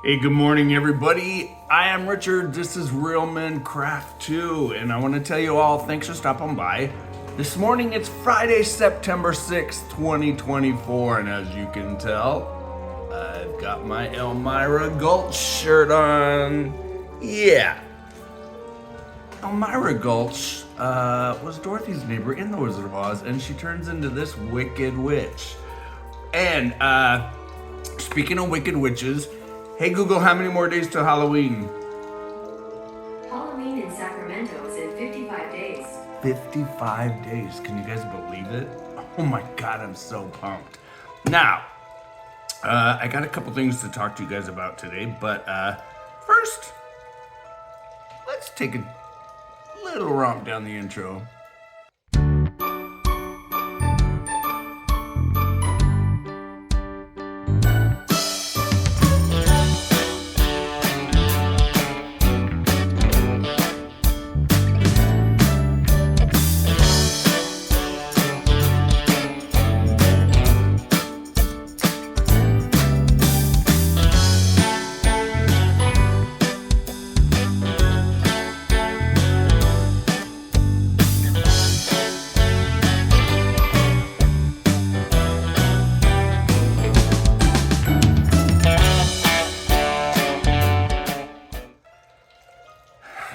Hey, good morning, everybody. I am Richard. This is Real Men Craft 2, and I want to tell you all thanks for stopping by. This morning it's Friday, September 6th, 2024, and as you can tell, I've got my Elmira Gulch shirt on. Yeah. Elmira Gulch was Dorothy's neighbor in The Wizard of Oz, and she turns into this wicked witch. And speaking of wicked witches, hey Google, how many more days till Halloween? Halloween in Sacramento is in 55 days. 55 days. Can you guys believe it? Oh my God, I'm so pumped. Now, I got a couple things to talk to you guys about today, but first, let's take a little romp down the intro.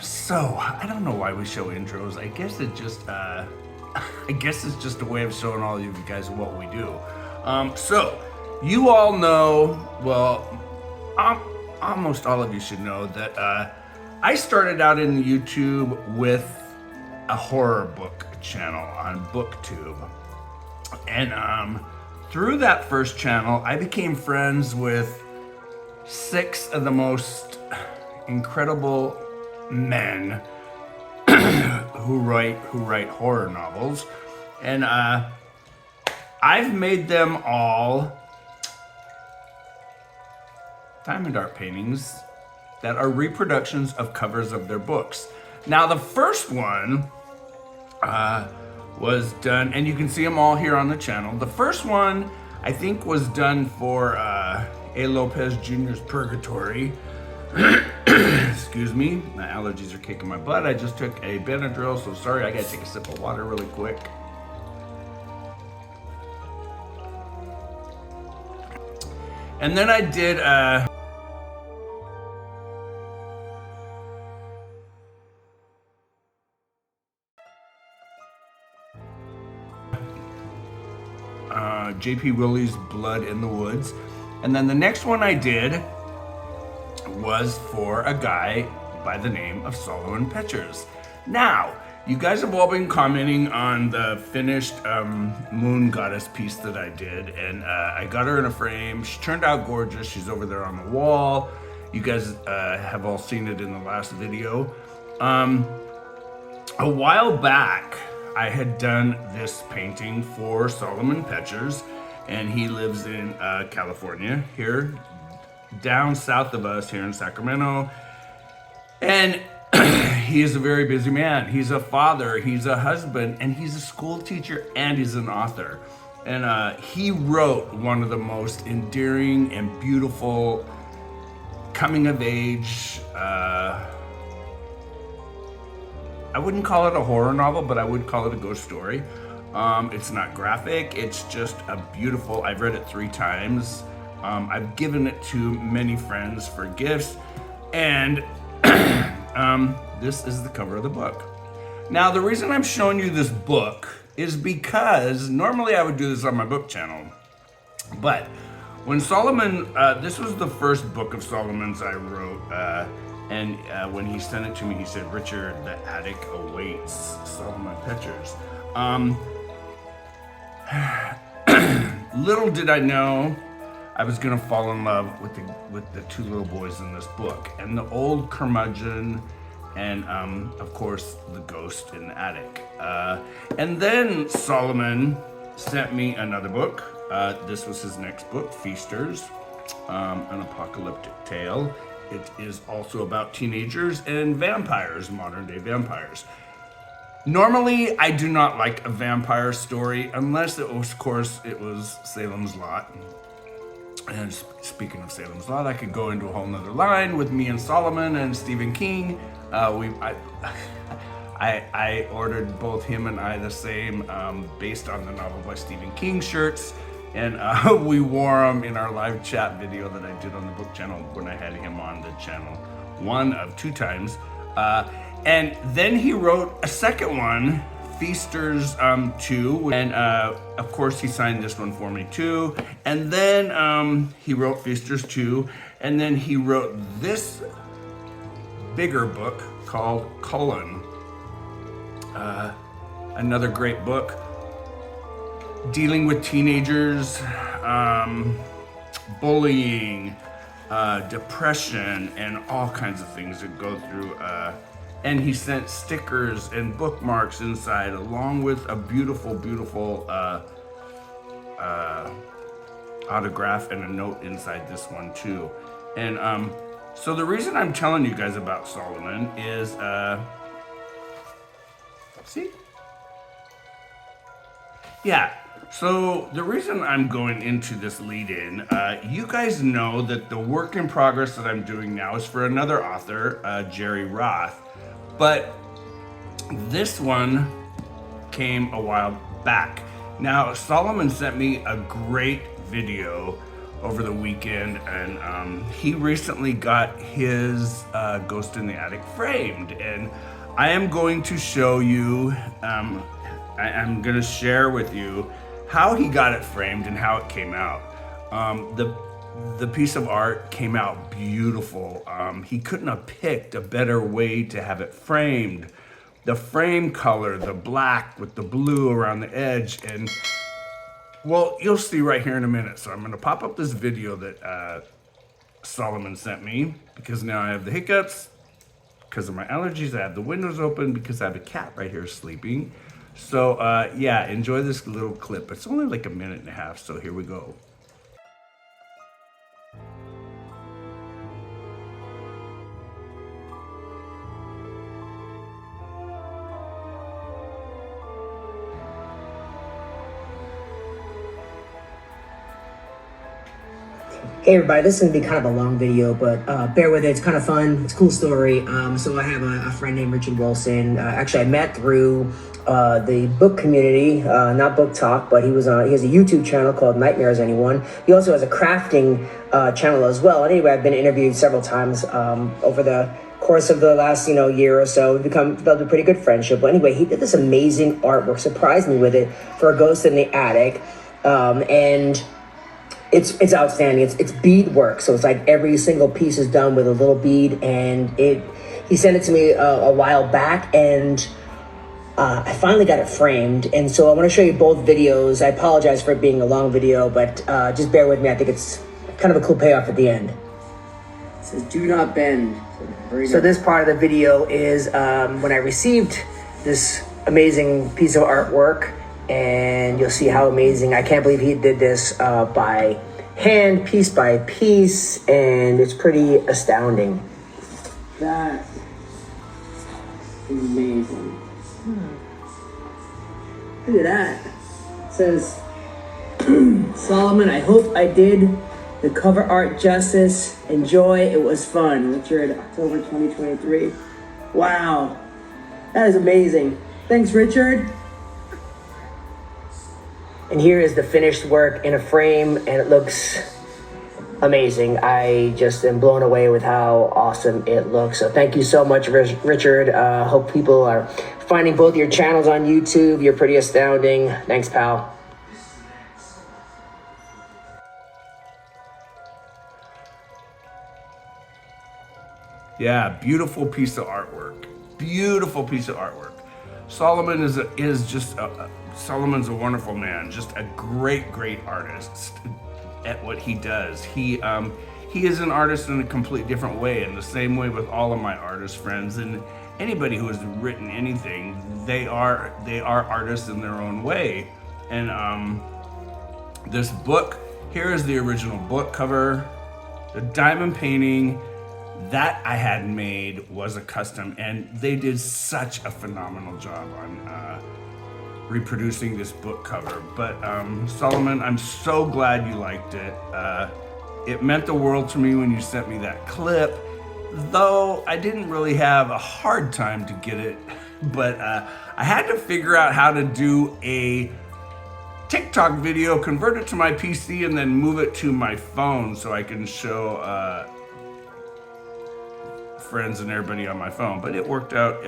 So, I don't know why we show intros. I guess it just, it's just a way of showing all of you guys what we do. So, you all know, well, almost all of you should know that I started out in YouTube with a horror book channel on BookTube. And through that first channel, I became friends with 6 of the most incredible men who write horror novels, and I've made them all diamond art paintings that are reproductions of covers of their books. Now the first one was done, and you can see them all here on the channel. The first one I think was done for A. Lopez Jr.'s Purgatory. Excuse me, my allergies are kicking my butt. I just took a Benadryl, so sorry, I gotta take a sip of water really quick. And then I did J.P. Willey's Blood in the Woods. And then the next one I did was for a guy by the name of Solomon Petchers. Now, you guys have all been commenting on the finished moon goddess piece that I did, and I got her in a frame. She turned out gorgeous. She's over there on the wall. You guys have all seen it in the last video. A while back, I had done this painting for Solomon Petchers, and he lives in California, here down south of us here in Sacramento. And he is a very busy man. He's a father, he's a husband, and he's a school teacher, and he's an author. And he wrote one of the most endearing and beautiful coming of age, I wouldn't call it a horror novel, but I would call it a ghost story. It's not graphic, it's just a beautiful, I've read it 3 times. I've given it to many friends for gifts, and this is the cover of the book. Now, the reason I'm showing you this book is because normally I would do this on my book channel, but when Solomon, this was the first book of Solomon's I wrote, and when he sent it to me, he said, "Richard, the attic awaits Solomon Petchers." Little did I know I was gonna fall in love with the 2 little boys in this book, and the old curmudgeon, and of course the ghost in the attic. And then Solomon sent me another book. This was his next book, Feasters, an apocalyptic tale. It is also about teenagers and vampires, modern day vampires. Normally, I do not like a vampire story unless it was, of course, it was Salem's Lot. And speaking of Salem's Lot, I could go into a whole nother line with me and Solomon and Stephen King. I ordered both him and I the same based on the novel by Stephen King shirts, and we wore them in our live chat video that I did on the book channel when I had him on the channel 1 of 2 times. And then he wrote a second one, Feasters 2, and of course he signed this one for me too. And then he wrote Feasters 2, and then he wrote this bigger book called Cullen. Another great book dealing with teenagers, bullying, depression, and all kinds of things that go through. And he sent stickers and bookmarks inside, along with a beautiful, beautiful autograph and a note inside this one too. And so the reason I'm telling you guys about Solomon is, see? Yeah, so the reason I'm going into this lead-in, you guys know that the work in progress that I'm doing now is for another author, Jerry Roth, but this one came a while back. Now, Solomon sent me a great video over the weekend, and he recently got his Ghost in the Attic framed, and I am going to show you, I'm going to share with you how he got it framed and how it came out. The piece of art came out beautiful. He couldn't have picked a better way to have it framed. The frame color, the black with the blue around the edge, and well, you'll see right here in a minute. So I'm going to pop up this video that Solomon sent me, because now I have the hiccups because of my allergies. I have the windows open because I have a cat right here sleeping. So yeah, enjoy this little clip. It's only like a minute and a half, so here we go. Hey everybody, this is going to be kind of a long video, but bear with it. It's kind of fun. It's a cool story. So I have a friend named Richard Wilson. Actually, I met through the book community, not Book Talk, but he has a YouTube channel called Nightmares Anyone. He also has a crafting channel as well. Anyway, I've been interviewed several times over the course of the last year or so. We've developed a pretty good friendship. But anyway, he did this amazing artwork, surprised me with it, for a Ghost in the Attic, and it's outstanding. It's bead work, so it's like every single piece is done with a little bead, and he sent it to me a while back, and I finally got it framed. And so I want to show you both videos. I apologize for it being a long video, but just bear with me. I think it's kind of a cool payoff at the end. It says "Do not bend." So this part of the video is when I received this amazing piece of artwork, and you'll see how amazing. I can't believe he did this by hand, piece by piece, and it's pretty astounding. That's amazing. Look at that. It says, Solomon, I hope I did the cover art justice. Enjoy, it was fun. Richard, October 2023. Wow, that is amazing. Thanks, Richard. And here is the finished work in a frame, and it looks amazing. I just am blown away with how awesome it looks. So thank you so much, Richard. Hope people are finding both your channels on YouTube. You're pretty astounding. Thanks, pal. Yeah, beautiful piece of artwork. Beautiful piece of artwork. Solomon Solomon's a wonderful man, just a great artist at what he does. He is an artist in a completely different way, in the same way with all of my artist friends and anybody who has written anything. They are artists in their own way. And this book, here is the original book cover. The diamond painting that I had made was a custom, and they did such a phenomenal job on reproducing this book cover. But Solomon, I'm so glad you liked it. it meant the world to me when you sent me that clip, though I didn't really have a hard time to get it, but I had to figure out how to do a TikTok video, convert it to my PC, and then move it to my phone so I can show friends and everybody on my phone. But it worked out.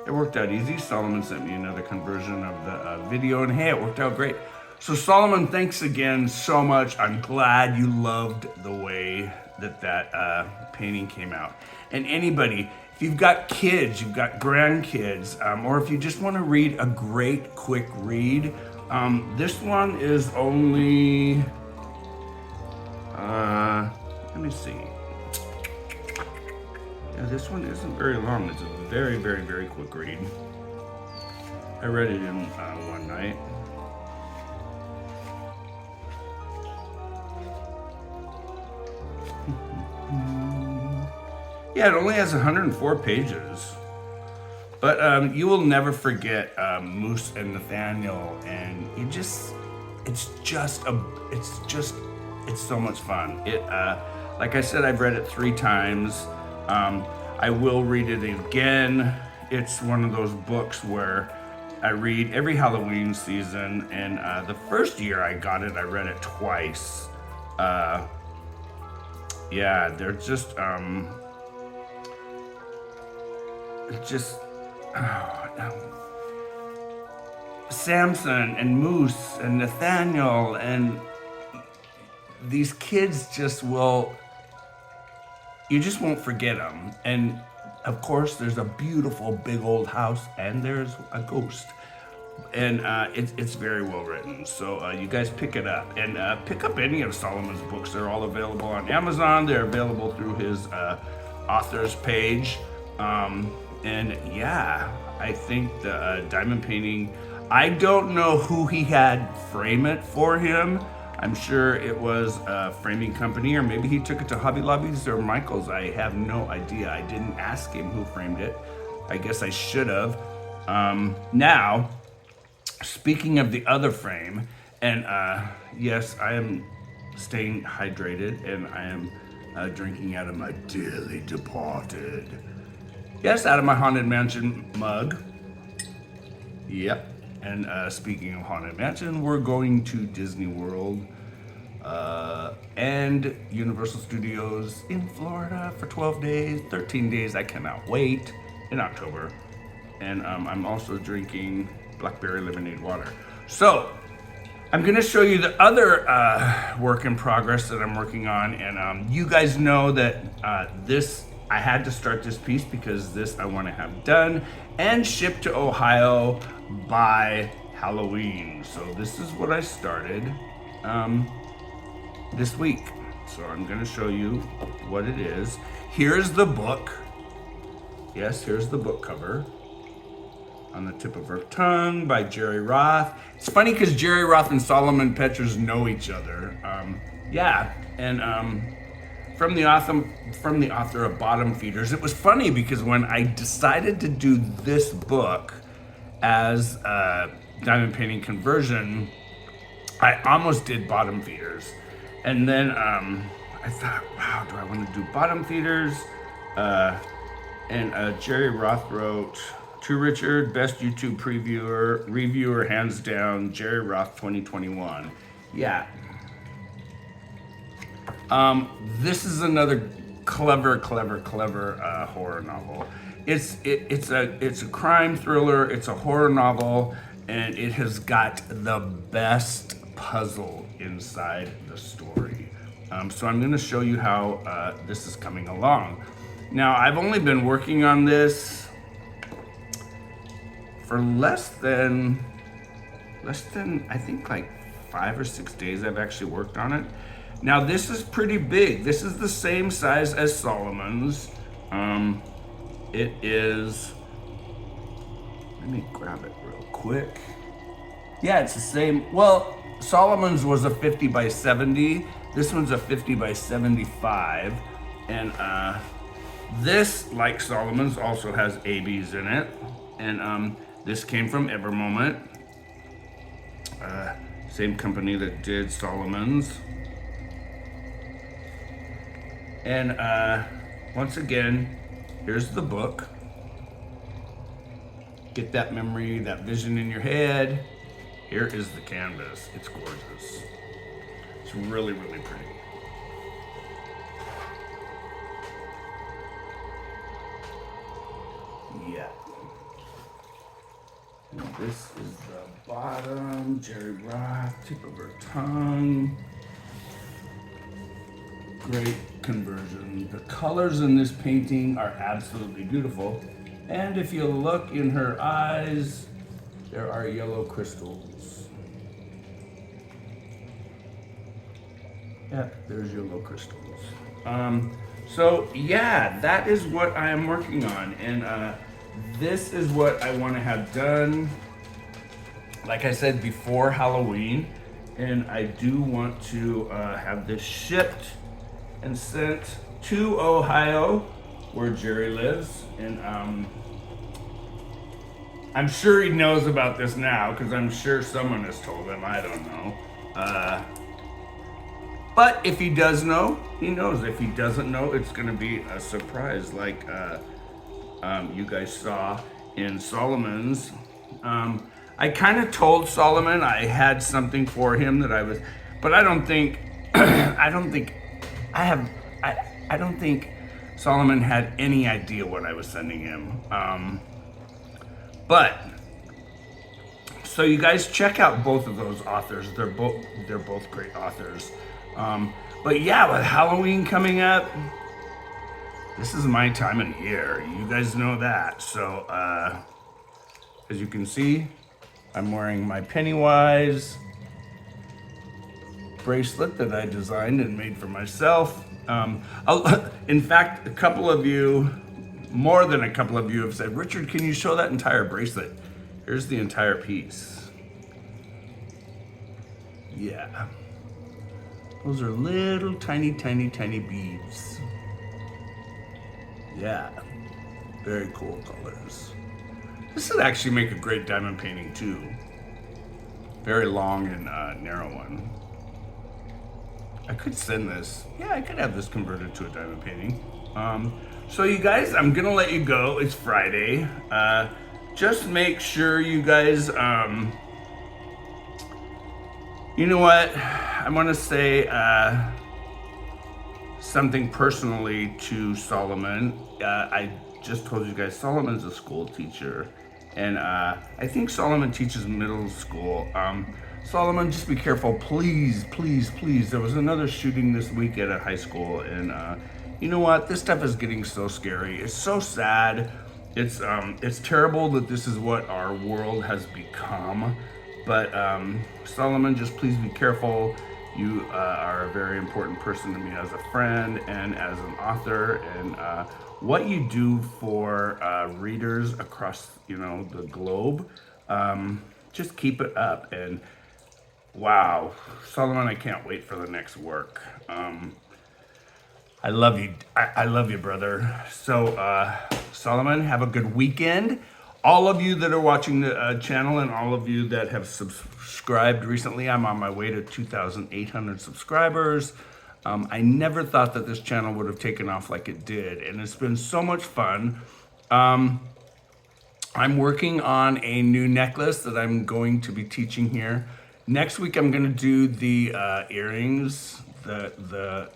It worked out easy. Solomon sent me another conversion of the video, and hey, it worked out great. So Solomon, thanks again so much. I'm glad you loved the way that painting came out. And anybody, if you've got kids, you've got grandkids, or if you just want to read a great quick read, this one is only, let me see. Yeah, this one isn't very long. It's a very, very, very quick read. I read it in one night. Yeah, it only has 104 pages. But you will never forget Moose and Nathaniel, and it's so much fun. Like I said, I've read it 3 times. I will read it again. It's one of those books where I read every Halloween season, and the first year I got it, I read it twice. Yeah, they're just, Samson and Moose and Nathaniel, and these kids you just won't forget them. And of course, there's a beautiful big old house, and there's a ghost. And it's very well written. So you guys pick it up, and pick up any of Solomon's books. They're all available on Amazon. They're available through his author's page. And yeah, I think the diamond painting, I don't know who he had frame it for him. I'm sure it was a framing company, or maybe he took it to Hobby Lobby's or Michael's. I have no idea. I didn't ask him who framed it. I guess I should have. Now, speaking of the other frame, and yes, I am staying hydrated, and I am drinking out of my dearly departed. Yes, out of my Haunted Mansion mug. Yep. And speaking of Haunted Mansion, we're going to Disney World and Universal Studios in Florida for 12 days, 13 days. I cannot wait, in October. And I'm also drinking blackberry lemonade water. So I'm gonna show you the other work in progress that I'm working on. And you guys know that I had to start this piece because this I want to have done and shipped to Ohio by Halloween. So this is what I started this week. So I'm going to show you what it is. Here's the book. Yes, here's the book cover. On the Tip of Her Tongue by Jerry Roth. It's funny because Jerry Roth and Solomon Petchers know each other. Yeah, and from the author of Bottom Feeders. It was funny because when I decided to do this book as a diamond painting conversion, I almost did Bottom Feeders. And then I thought, wow, do I want to do Bottom Feeders? And Jerry Roth wrote, to Richard, best YouTube reviewer, hands down, Jerry Roth 2021. Yeah. This is another clever horror novel. It's a crime thriller. It's a horror novel, and it has got the best puzzle inside the story. So I'm going to show you how this is coming along. Now, I've only been working on this for less than I think like 5 or 6 days. I've actually worked on it. Now this is pretty big. This is the same size as Solomon's. It is, let me grab it real quick. Yeah, it's the same. Well, Solomon's was a 50 by 70. This one's a 50 by 75. And this, like Solomon's, also has ABs in it. And this came from Evermoment. Same company that did Solomon's. And once again, here's the book. Get that memory, that vision in your head. Here is the canvas. It's gorgeous. It's really, really pretty. Yeah. And this is the bottom. Jerry Roth, tip of her tongue. Great conversion. The colors in this painting are absolutely beautiful. And if you look in her eyes, there are yellow crystals. Yeah, there's yellow crystals. So yeah, that is what I am working on. And this is what I want to have done, like I said, before Halloween. And I do want to have this shipped and sent to Ohio, where Jerry lives. And I'm sure he knows about this now, because I'm sure someone has told him. I don't know. But if he does know, he knows. If he doesn't know, it's going to be a surprise, like you guys saw in Solomon's. I kind of told Solomon I had something for him that I was, but I don't think, I don't think Solomon had any idea what I was sending him. But so you guys check out both of those authors. They're both great authors. But yeah, with Halloween coming up, this is my time of year. You guys know that. So as you can see, I'm wearing my Pennywise bracelet that I designed and made for myself. In fact, a couple of you, more than a couple of you, have said, Richard, can you show that entire bracelet? Here's the entire piece. Yeah. Those are little tiny, tiny, tiny beads. Yeah. Very cool colors. This would actually make a great diamond painting too. Very long and narrow one. I could send this. Yeah, I could have this converted to a diamond painting. So you guys, I'm gonna let you go. It's Friday. Just make sure you guys, you know what? I want to say something personally to Solomon. I just told you guys, Solomon's a school teacher, and I think Solomon teaches middle school. Solomon, just be careful, please, please, please. There was another shooting this week at a high school, and you know what? This stuff is getting so scary. It's so sad. It's terrible that this is what our world has become. But Solomon, just please be careful. You are a very important person to me as a friend and as an author, and what you do for readers across, the globe. Just keep it up. And wow, Solomon, I can't wait for the next work. I love you. I love you, brother. So, Solomon, have a good weekend. All of you that are watching the channel and all of you that have subscribed recently, I'm on my way to 2,800 subscribers. I never thought that this channel would have taken off like it did, and it's been so much fun. I'm working on a new necklace that I'm going to be teaching here. Next week, I'm going to do the earrings, the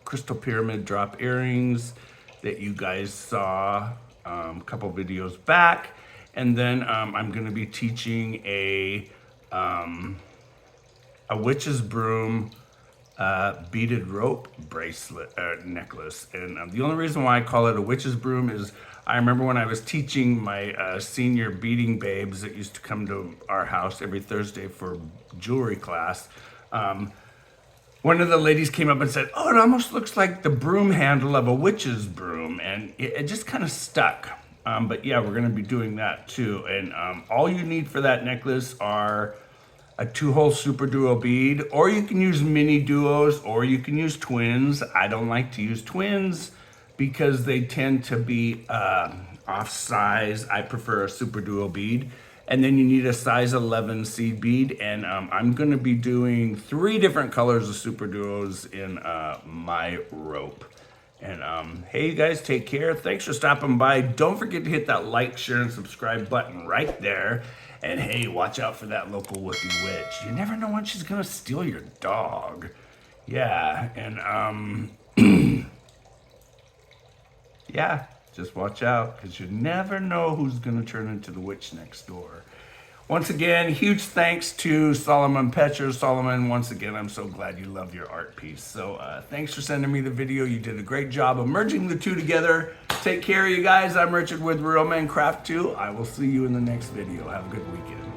crystal pyramid drop earrings that you guys saw a couple videos back. And then I'm going to be teaching a witch's broom beaded rope bracelet necklace. And the only reason why I call it a witch's broom is I remember when I was teaching my senior beading babes that used to come to our house every Thursday for jewelry class. One of the ladies came up and said, "Oh, it almost looks like the broom handle of a witch's broom," and it just kind of stuck. But yeah, we're going to be doing that too. And all you need for that necklace are a 2-hole super duo bead, or you can use mini duos, or you can use twins. I don't like to use twins because they tend to be off size. I prefer a super duo bead. And then you need a size 11 seed bead. And I'm gonna be doing 3 different colors of Super Duos in my rope. And hey, you guys, take care. Thanks for stopping by. Don't forget to hit that like, share, and subscribe button right there. And hey, watch out for that local Whoopie witch. You never know when she's gonna steal your dog. Yeah, and yeah, just watch out, because you never know who's gonna turn into the witch next door. Once again, huge thanks to Solomon Petchers. Solomon, once again, I'm so glad you love your art piece. So thanks for sending me the video. You did a great job of merging the two together. Take care, you guys. I'm Richard with Real Men Craft 2. I will see you in the next video. Have a good weekend.